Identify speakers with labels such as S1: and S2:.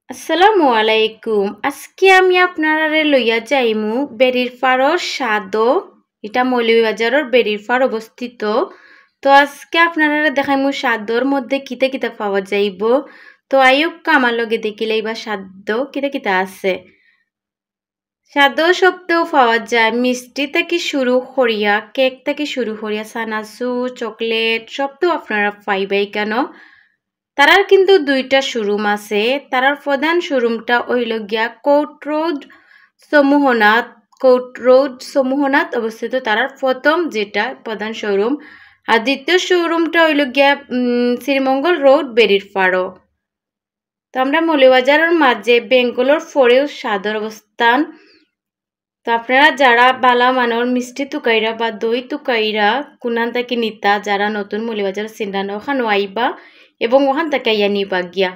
S1: আসসালামু আলাইকুম। আজকে আমি আপনারা লইয়া যাইমু বেরির ফাড়র স্বাদও। এটা মৌলভীবাজারের বেরির ফাড় অবস্থিত। তো আজকে আপনারা দেখাইমু স্বাদর মধ্যে কিতা কিতা পাওয়া যাইব। তো আইয়ুক আমার লগে দেখিলে বা স্বাদ কিতা কিতা আছে। স্বাদ সবতেও পাওয়া যায় মিষ্টি থেকে শুরু করিয়া কেক থেকে শুরু করিয়া সানাসু চকলেট সবতেও আপনারা পাইবাই কেন। তারার কিন্তু দুইটা শোরুম আছে। তারার প্রধান শোরুমটা হইল গিয়া কোর্ট রোড সমুহনাথ অবস্থিত তারার প্রথম যেটা প্রধান শোরুম। আর দ্বিতীয় শোরুমটা হইল গিয়া শ্রীমঙ্গল রোড বেরির ফাড়ো। তো আমরা মৌলভীবাজারের মাঝে বেঙ্গলোর ফরেও সাদর অবস্থান। তো আপনারা যারা বালা মানর মিষ্টি তুকাইরা বা দই তুকাইরা কুনান থেকে নিতা যারা নতুন মৌলভীবাজার সিন্ডান ওখানে আইবা এবং ওখান থেকে ইয়া নিবা গিয়া।